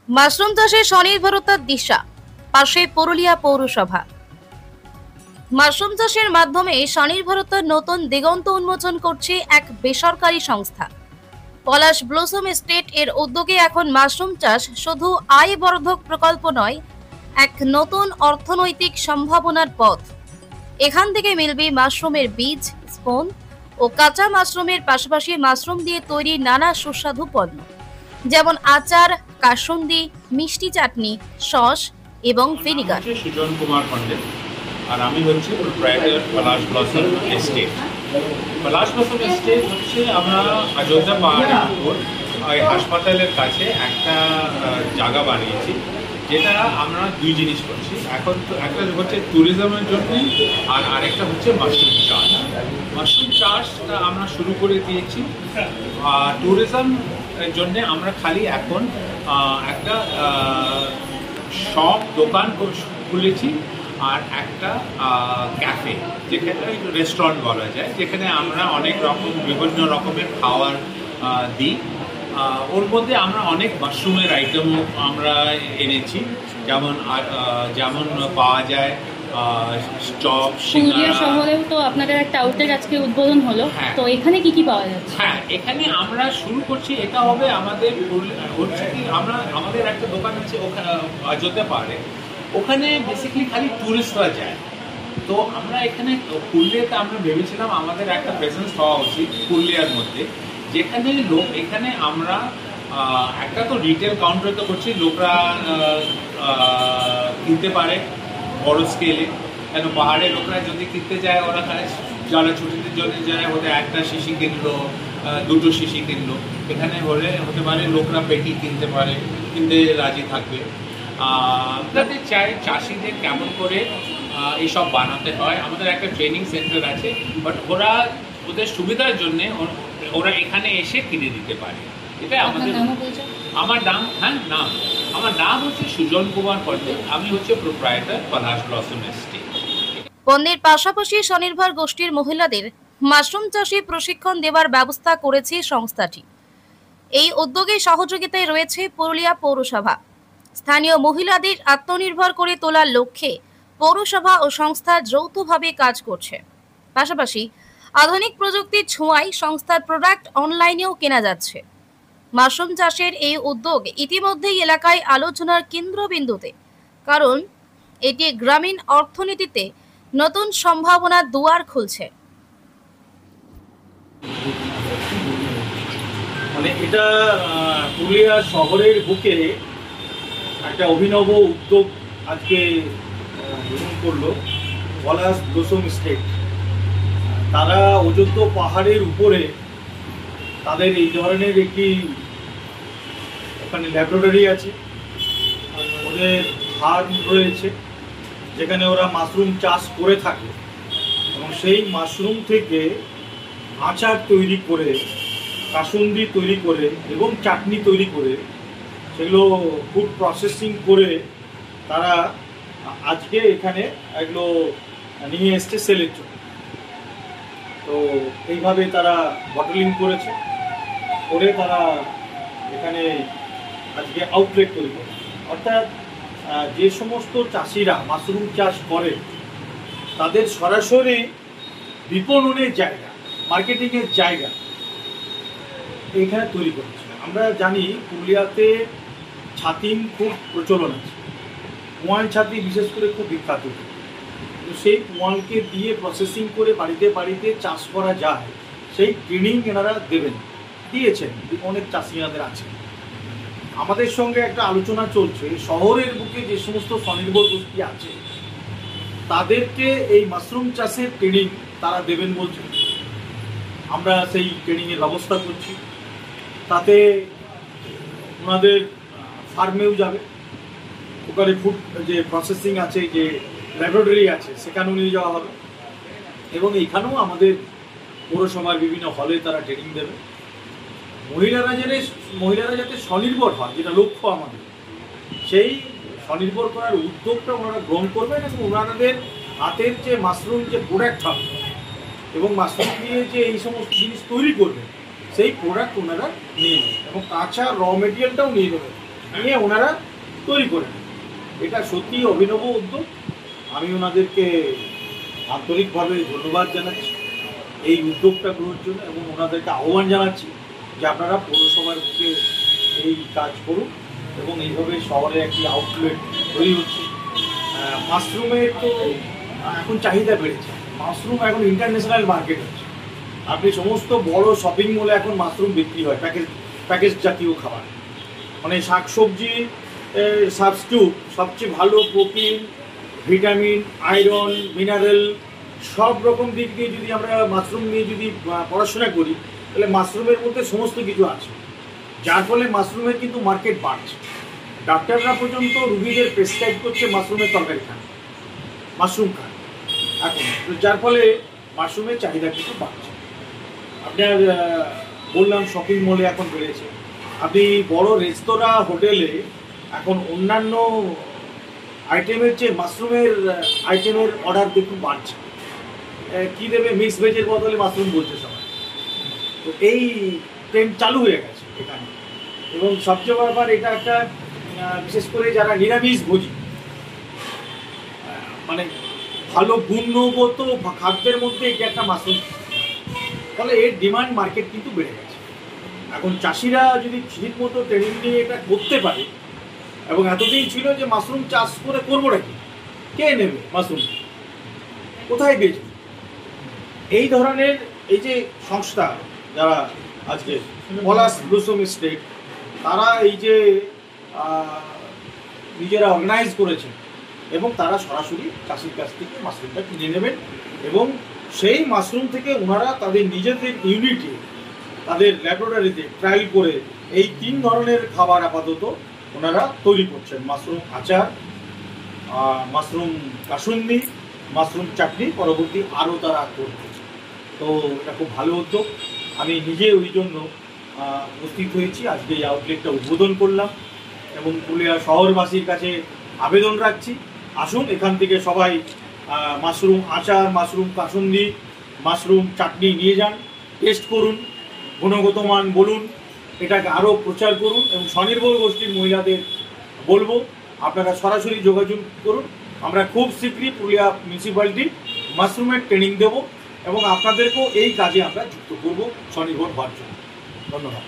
Mushroom চাষে স্বনির্ভরতার দিশা, পাশে পুরুলিয়া পৌরসভা। মাশরুম চাষের মাধ্যমে স্বনির্ভরতার নতুন দিগন্ত উন্মোচন করছে এক বেসরকারি সংস্থা। পলাশ ব্লসম এস্টেট এর উদ্যোগে এখন মাশরুম চাষ শুধু আয় বর্ধক প্রকল্প নয়, এক নতুন অর্থনৈতিক সম্ভাবনার পথ। এখান থেকে মিলবে মাশরুমের বীজ, স্পোন ও কাঁচা মাশরুমের পাশাপাশি মাশরুম দিয়ে তৈরি নানা সুস্বাদু পণ্য, যেমন আচার, কাসুন্দি, মিষ্টি চাটনি, সস এবং ভিনিগার। সুজন কুমার পণ্ডিত, আর আমি হচ্ছে প্রোপ্রাইটার পলাশ ব্লসম এস্টেট। পলাশ ব্লসম এস্টেট হচ্ছে আমরা অযোধ্যা পাহাড়ের উপর হাসপাতালের কাছে একটা জায়গা বানিয়েছি, যেটা আমরা দুই জিনিস করছি এখন। তো একটা হচ্ছে ট্যুরিজমের জন্য, আর আরেকটা হচ্ছে মাশরুম চাষ। মাশরুম চাষটা আমরা শুরু করে দিয়েছি। ট্যুরিজম এর জন্যে আমরা খালি এখন একটা শপ দোকান খুলেছি, আর একটা ক্যাফে, যেখানে রেস্টুরেন্ট বলা যায়, যেখানে আমরা অনেক রকম বিভিন্ন রকমের খাবার দিই। ওর মধ্যে আমরা অনেক মাশরুমের আইটেমও আমরা এনেছি, যেমন পাওয়া যায় চপ, পুরুলিয়া শহরেও তো আপনাদের একটা আউটলেট আজকে উদ্বোধন হলো। তো এখানে কি কি পাওয়া যাচ্ছে? হ্যাঁ, এখানে আমরা শুরু করছি। এটা হবে আমাদের হচ্ছে কি, আমাদের একটা দোকান আছে অযোধ্যা পাহাড়ে। ওখানে বেসিক্যালি খালি টুরিস্টরা যায়। তো আমরা এখানে পুরুলিয়াতে আমরা ভেবেছিলাম আমাদের একটা প্রেজেন্স হওয়া উচিত পুরুলিয়ার মধ্যে, যেখানে এখানে আমরা একটা তো রিটেল কাউন্টার তো করছি, লোকরা কিনতে পারে বড় স্কেলে। কেন পাহাড়ে লোকরা যদি কিনতে যায়, ওরা যারা ছুটিতে জন্য যায়, ওদের একটা শিশি কিনলো, দুটো শিশি কিনলো। এখানে হতে পারে লোকরা পেটি কিনতে রাজি থাকবে। আপনাদের চাই চাষিদের কেমন করে এইসব বানাতে হয়। আমাদের একটা ট্রেনিং সেন্টার আছে, বাট ওদের সুবিধার জন্য ওরা এখানে এসে কিনে দিতে পারে। এটা আমাদের আমার নাম হচ্ছে সুজন কুমার পণ্ডিত। আমি হচ্ছে প্রোপ্রাইটার পলাশ ব্লসম এস্টেট। পণ্যের পাশাপাশি স্বনির্ভর গোষ্ঠীর মহিলাদের মাশরুম চাষে প্রশিক্ষণ দেওয়ার ব্যবস্থা করেছে সংস্থাটি। এই উদ্যোগে সহযোগিতায় রয়েছে পুরুলিয়া পৌরসভা। স্থানীয় মহিলাদের আত্মনির্ভর করে তোলার লক্ষ্যে পৌরসভা ও সংস্থা যৌথভাবে কাজ করছে। পাশাপাশি আধুনিক প্রযুক্তির ছোঁয়ায় সংস্থার প্রোডাক্ট অনলাইনেও কেনা যাচ্ছে। মাশরুম চাষের এই উদ্যোগ ইতিমধ্যেই এলাকায় আলোচনার কেন্দ্রবিন্দুতে, কারণ এটি গ্রামীণ অর্থনীতিতে নতুন সম্ভাবনার দুয়ার খুলছে। মানে এটা পুরুলিয়া শহরের বুকে একটা অভিনব উদ্যোগ আজকে গ্রহণ করলো পলাশ ব্লসম এস্টেট। তারা অযোধ্যা পাহাড়ের উপরে তাদের এই ধরনের একটি ওখানে ল্যাবরেটরি আছে, ওদের ফার্ম রয়েছে, যেখানে ওরা মাশরুম চাষ করে থাকে এবং সেই মাশরুম থেকে আচার তৈরি করে, কাসুন্দি তৈরি করে এবং চাটনি তৈরি করে, সেগুলো ফুড প্রসেসিং করে তারা আজকে এখানে এগুলো নিয়ে এসছে সেলের জন্য। তো এইভাবে তারা বটলিং করে তারা এখানে আজকে আউটলেট তৈরি করে। অর্থাৎ যে সমস্ত চাষিরা মাশরুম চাষ করে তাদের সরাসরি বিপণনের জায়গা, মার্কেটিংয়ের জায়গা এইখানে তৈরি করেছে। আমরা জানি পুরুলিয়াতে ছাতিম খুব প্রচলন আছে, পোয়াল ছাতি বিশেষ করে খুব বিখ্যাত। তো সেই পোয়ালকে দিয়ে প্রসেসিং করে বাড়িতে বাড়িতে চাষ করা যায়, সেই ট্রেনিং এনারা দিয়েছেন, অনেক চাষি এনাদের আছে। আমাদের সঙ্গে একটা আলোচনা চলছে, শহরের বুকে যে সমস্ত স্বনির্ভর গোষ্ঠী আছে তাদেরকে এই মাশরুম চাষের ট্রেনিং তারা দেবেন বলছেন। আমরা সেই ট্রেনিংয়ের ব্যবস্থা করছি। তাতে ওনাদের ফার্মেও যাবে, ওখানে ফুড যে প্রসেসিং আছে, যে ল্যাবরেটরি আছে, সেখানেও নিয়ে যাওয়া হবে এবং এইখানেও আমাদের পৌরসভার বিভিন্ন হলে তারা ট্রেনিং দেবে। মহিলারা যাতে স্বনির্ভর হয়, যেটা লক্ষ্য আমাদের, সেই স্বনির্ভর করার উদ্যোগটা ওনারা গ্রহণ করবেন এবং ওনাদের হাতের যে মাশরুম যে প্রোডাক্ট হবে এবং মাশরুম দিয়ে যে এই সমস্ত জিনিস তৈরি করবে, সেই প্রোডাক্ট ওনারা নিয়ে নেবেন এবং কাঁচা র মেটেরিয়ালটাও নিয়ে নেবেন। নিয়ে ওনারা তৈরি করে নেন। এটা সত্যি অভিনব উদ্যোগ। আমি ওনাদেরকে আন্তরিকভাবে ধন্যবাদ জানাচ্ছি এই উদ্যোগটা গ্রহণের জন্য, এবং ওনাদেরকে আহ্বান জানাচ্ছি যে আপনারা পৌরসভার বুকে এই কাজ করুন এবং এইভাবে শহরে একটি আউটলেট তৈরি হচ্ছে। মাশরুমের তো এখন চাহিদা বেড়েছে, মাশরুম এখন ইন্টারন্যাশনাল মার্কেট হচ্ছে। আপনি সমস্ত বড় শপিং মলে এখন মাশরুম বিক্রি হয়, প্যাকেজ জাতীয় খাবার, মানে শাকসবজি সাবস্টিটিউট সবচেয়ে ভালো প্রোটিন, ভিটামিন, আয়রন, মিনারেল সব রকম দিক দিয়ে যদি আমরা মাশরুম নিয়ে যদি পড়াশোনা করি, তাহলে মাশরুমের মধ্যে সমস্ত কিছু আছে, যার ফলে মাশরুমের কিন্তু মার্কেট বাড়ছে। ডাক্তাররা পর্যন্ত রুগীদের প্রেসক্রাইব করছে মাশরুমের তরকারি খান, মাশরুম খান এখন, যার ফলে মাশরুমের চাহিদা কিন্তু বাড়ছে। আপনার বললাম শপিং মলে এখন বেড়েছে, আপনি বড় রেস্তোরাঁ হোটেলে এখন অন্যান্য আইটেমের চেয়ে মাশরুমের আইটেমের অর্ডার দেখুন বাড়ছে। কী দেবে, মিক্স ভেজের বদলে মাশরুম বলছে সবাই। তো এই ট্রেন্ড চালু হয়ে গেছে এখানে, এবং সবচেয়ে ব্যাপার এটা একটা বিশেষ করে যারা নিরামিষ ভোজী, মানে ভালো গুণগত খাদ্যের মধ্যে এটা একটা মাশরুম, ফলে এর ডিমান্ড মার্কেট কিন্তু বেড়ে গেছে। এখন চাষিরা যদি ঠিক মতো ট্রেনিং নিয়ে এটা করতে পারে, এবং এতদিন ছিল যে মাশরুম চাষ করে করবো নাকি, কে নেবে মাশরুম, কোথায় বেচবে, এই ধরনের এই যে সংস্থা যারা আজকে পলাশ ব্লসম এস্টেট, তারা এই যে নিজেরা অর্গানাইজ করেছে, এবং তারা সরাসরি চাষির কাছ থেকে মাশরুমটা কিনে নেবেন, এবং সেই মাশরুম থেকে ওনারা তাদের নিজেদের ইউনিটে, তাদের ল্যাবরেটরিতে ট্রায়াল করে এই 3 ধরনের খাবার আপাতত ওনারা তৈরি করছেন। মাশরুম আচার, মাশরুম কাসুন্দি, মাশরুম চাটনি, পরবর্তী আরও তারা করবে। তো এটা খুব ভালো উদ্যোগ। আমি নিজে ওই জন্য উপস্থিত হয়েছি, আজকে এই আউটলেটটা উদ্বোধন করলাম, এবং পুরুলিয়া শহরবাসীর কাছে আবেদন রাখছি, আসুন এখান থেকে সবাই মাশরুম আচার, মাশরুম কাসুন্দি, মাশরুম চাটনি নিয়ে যান, টেস্ট করুন, গুণগত মান বলুন, এটাকে আরও প্রচার করুন, এবং স্বনির্ভর গোষ্ঠীর মহিলাদের বলবো আপনারা সরাসরি যোগাযোগ করুন। আমরা খুব শীঘ্রই পুরুলিয়া মিউনিসিপ্যালিটি মাশরুমের ট্রেনিং দেব, এবং আপনাদেরকেও এই কাজে আমরা যুক্ত করব স্বনির্ভর হওয়ার জন্য। ধন্যবাদ।